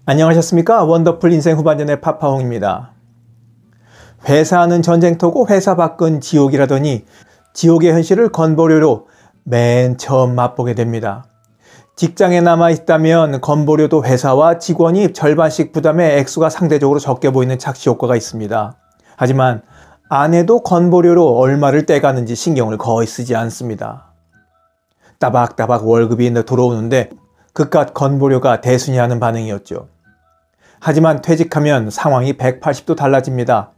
안녕하셨습니까? 원더풀 인생 후반전의 파파홍입니다. 회사는 전쟁터고 회사 밖은 지옥이라더니 지옥의 현실을 건보료로 맨 처음 맛보게 됩니다. 직장에 남아있다면 건보료도 회사와 직원이 절반씩 부담해 액수가 상대적으로 적게 보이는 착시 효과가 있습니다. 하지만 아내도 건보료로 얼마를 떼가는지 신경을 거의 쓰지 않습니다. 따박따박 월급이 들어오는데 그깟 건보료가 대수냐 하는 반응이었죠. 하지만 퇴직하면 상황이 180도 달라집니다.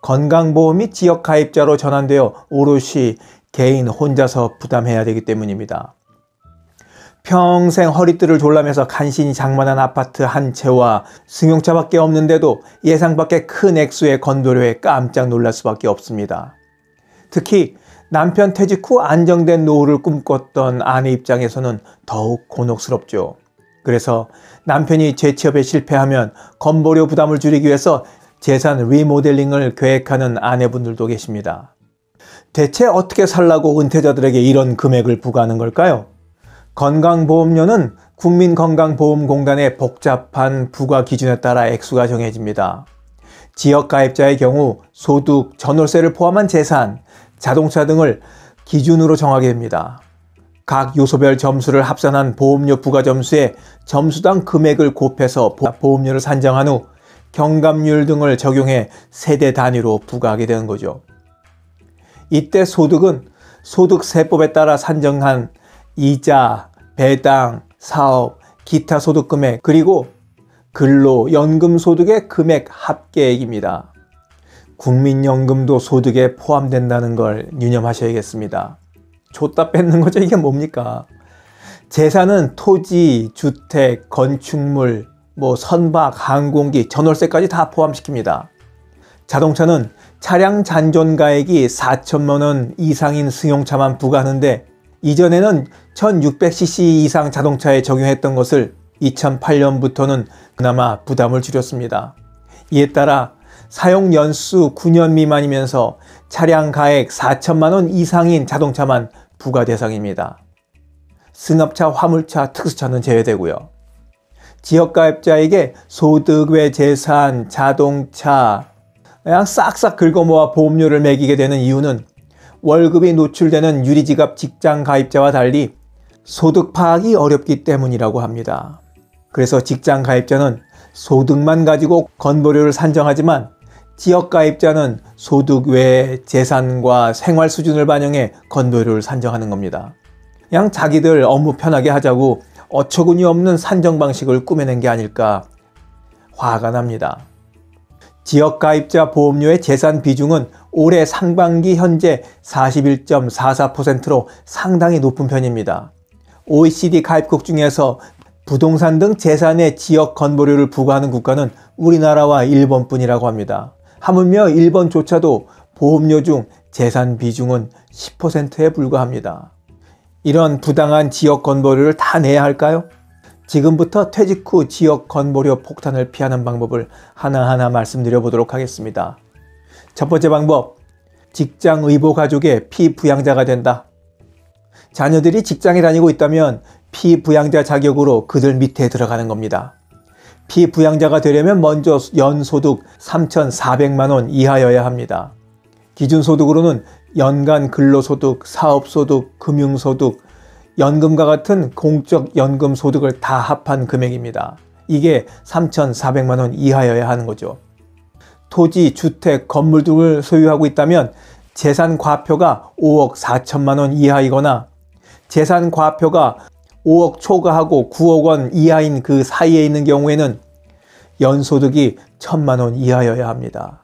건강보험이 지역가입자로 전환되어 오롯이 개인 혼자서 부담해야 되기 때문입니다. 평생 허리띠를 졸라매서 간신히 장만한 아파트 한 채와 승용차밖에 없는데도 예상 밖의 큰 액수의 건보료에 깜짝 놀랄 수밖에 없습니다. 특히 남편 퇴직 후 안정된 노후를 꿈꿨던 아내 입장에서는 더욱 곤혹스럽죠. 그래서 남편이 재취업에 실패하면 건보료 부담을 줄이기 위해서 재산 리모델링을 계획하는 아내분들도 계십니다. 대체 어떻게 살라고 은퇴자들에게 이런 금액을 부과하는 걸까요? 건강보험료는 국민건강보험공단의 복잡한 부과 기준에 따라 액수가 정해집니다. 지역가입자의 경우 소득, 전월세를 포함한 재산, 자동차 등을 기준으로 정하게 됩니다. 각 요소별 점수를 합산한 보험료 부과 점수에 점수당 금액을 곱해서 보험료를 산정한 후 경감률 등을 적용해 세대 단위로 부과하게 되는 거죠. 이때 소득은 소득세법에 따라 산정한 이자, 배당, 사업, 기타 소득 금액, 그리고 근로, 연금 소득의 금액 합계액입니다. 국민연금도 소득에 포함된다는 걸 유념하셔야겠습니다. 줬다 뺏는 거죠. 이게 뭡니까? 재산은 토지, 주택, 건축물, 선박, 항공기, 전월세까지 다 포함시킵니다. 자동차는 차량 잔존가액이 4천만 원 이상인 승용차만 부과하는데 이전에는 1600cc 이상 자동차에 적용했던 것을 2008년부터는 그나마 부담을 줄였습니다. 이에 따라 사용 연수 9년 미만이면서 차량 가액 4천만 원 이상인 자동차만 부과 대상입니다. 승합차, 화물차, 특수차는 제외되고요. 지역가입자에게 소득 외 재산, 자동차 그냥 싹싹 긁어모아 보험료를 매기게 되는 이유는 월급이 노출되는 유리지갑 직장가입자와 달리 소득 파악이 어렵기 때문이라고 합니다. 그래서 직장가입자는 소득만 가지고 건보료를 산정하지만 지역가입자는 소득 외 재산과 생활 수준을 반영해 건보료를 산정하는 겁니다. 그냥 자기들 업무 편하게 하자고 어처구니 없는 산정 방식을 꾸며낸 게 아닐까 화가 납니다. 지역가입자 보험료의 재산 비중은 올해 상반기 현재 41.44%로 상당히 높은 편입니다. OECD 가입국 중에서 부동산 등 재산에 지역 건보료를 부과하는 국가는 우리나라와 일본뿐이라고 합니다. 하물며 일본조차도 보험료 중 재산 비중은 10%에 불과합니다. 이런 부당한 지역 건보료를 다 내야 할까요? 지금부터 퇴직 후 지역 건보료 폭탄을 피하는 방법을 하나하나 말씀드려 보도록 하겠습니다. 첫 번째 방법, 직장 의보 가족의 피부양자가 된다. 자녀들이 직장에 다니고 있다면 피부양자 자격으로 그들 밑에 들어가는 겁니다. 피부양자가 되려면 먼저 연소득 3,400만 원 이하여야 합니다. 기준소득으로는 연간 근로소득, 사업소득, 금융소득, 연금과 같은 공적연금 소득을 다 합한 금액입니다. 이게 3,400만 원 이하여야 하는 거죠. 토지, 주택, 건물 등을 소유하고 있다면 재산 과표가 5억 4천만 원 이하이거나 재산 과표가 5억 초과하고 9억 원 이하인 그 사이에 있는 경우에는 연소득이 1,000만 원 이하여야 합니다.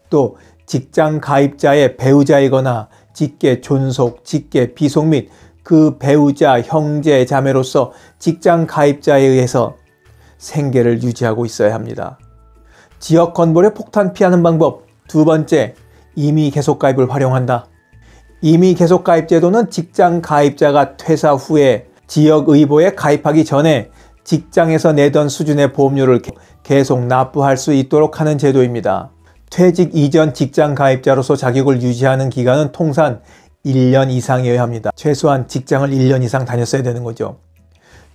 또 직장 가입자의 배우자이거나 직계 존속, 직계 비속 및 그 배우자, 형제, 자매로서 직장 가입자에 의해서 생계를 유지하고 있어야 합니다. 지역 건보료 폭탄 피하는 방법 두 번째, 임의 계속 가입을 활용한다. 임의 계속 가입 제도는 직장 가입자가 퇴사 후에 지역 의보에 가입하기 전에 직장에서 내던 수준의 보험료를 계속 납부할 수 있도록 하는 제도입니다. 퇴직 이전 직장 가입자로서 자격을 유지하는 기간은 통상 1년 이상이어야 합니다. 최소한 직장을 1년 이상 다녔어야 되는 거죠.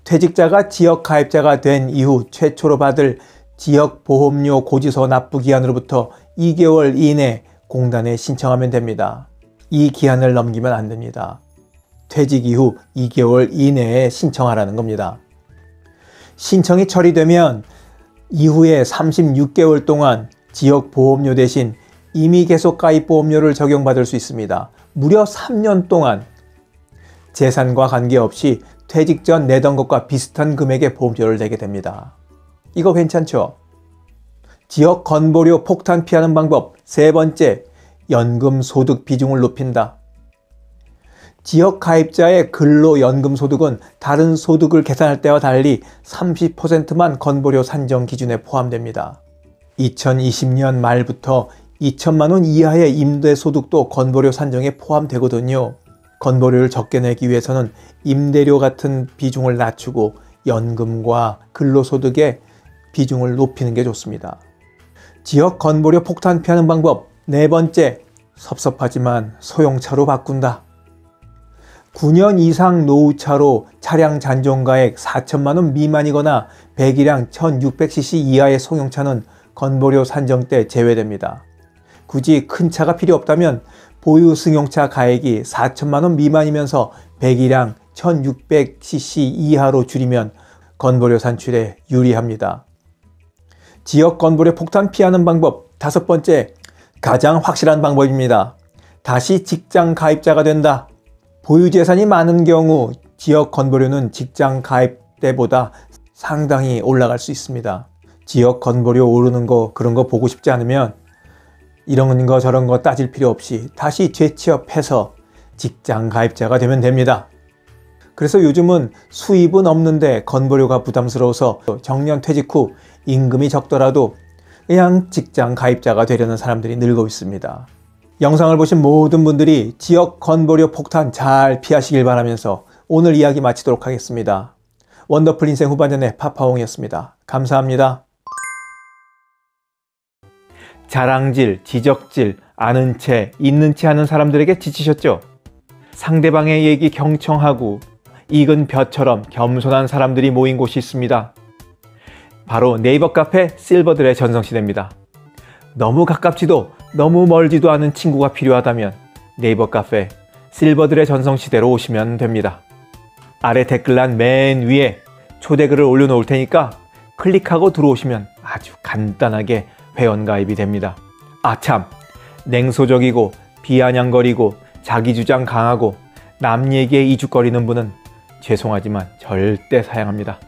퇴직자가 지역가입자가 된 이후 최초로 받을 지역보험료 고지서 납부 기한으로부터 2개월 이내 공단에 신청하면 됩니다. 이 기한을 넘기면 안 됩니다. 퇴직 이후 2개월 이내에 신청하라는 겁니다. 신청이 처리되면 이후에 36개월 동안 지역보험료 대신 임의 계속 가입 보험료를 적용받을 수 있습니다. 무려 3년 동안 재산과 관계없이 퇴직 전 내던 것과 비슷한 금액의 보험료를 내게 됩니다. 이거 괜찮죠? 지역 건보료 폭탄 피하는 방법 세 번째, 연금 소득 비중을 높인다. 지역 가입자의 근로연금 소득은 다른 소득을 계산할 때와 달리 30%만 건보료 산정 기준에 포함됩니다. 2020년 말부터 2천만 원 이하의 임대소득도 건보료 산정에 포함되거든요. 건보료를 적게 내기 위해서는 임대료 같은 비중을 낮추고 연금과 근로소득의 비중을 높이는 게 좋습니다. 지역 건보료 폭탄 피하는 방법 네 번째, 섭섭하지만 소형차로 바꾼다. 9년 이상 노후차로 차량 잔존가액 4천만 원 미만이거나 배기량 1600cc 이하의 소형차는 건보료 산정 때 제외됩니다. 굳이 큰 차가 필요 없다면 보유 승용차 가액이 4천만 원 미만이면서 배기량 1600cc 이하로 줄이면 건보료 산출에 유리합니다. 지역 건보료 폭탄 피하는 방법 다섯 번째, 가장 확실한 방법입니다. 다시 직장 가입자가 된다. 보유 재산이 많은 경우 지역 건보료는 직장 가입 때보다 상당히 올라갈 수 있습니다. 지역 건보료 오르는 거 그런 거 보고 싶지 않으면 이런 거 저런 거 따질 필요 없이 다시 재취업해서 직장 가입자가 되면 됩니다. 그래서 요즘은 수입은 없는데 건보료가 부담스러워서 정년 퇴직 후 임금이 적더라도 그냥 직장 가입자가 되려는 사람들이 늘고 있습니다. 영상을 보신 모든 분들이 지역 건보료 폭탄 잘 피하시길 바라면서 오늘 이야기 마치도록 하겠습니다. 원더풀 인생 후반전의 파파홍이었습니다. 감사합니다. 자랑질, 지적질, 아는 채, 있는 채 하는 사람들에게 지치셨죠? 상대방의 얘기 경청하고 익은 벼처럼 겸손한 사람들이 모인 곳이 있습니다. 바로 네이버 카페 실버들의 전성시대입니다. 너무 가깝지도 너무 멀지도 않은 친구가 필요하다면 네이버 카페 실버들의 전성시대로 오시면 됩니다. 아래 댓글란 맨 위에 초대글을 올려놓을 테니까 클릭하고 들어오시면 아주 간단하게 회원가입이 됩니다. 아참, 냉소적이고 비아냥거리고 자기주장 강하고 남 얘기에 이죽거리는 분은 죄송하지만 절대 사양합니다.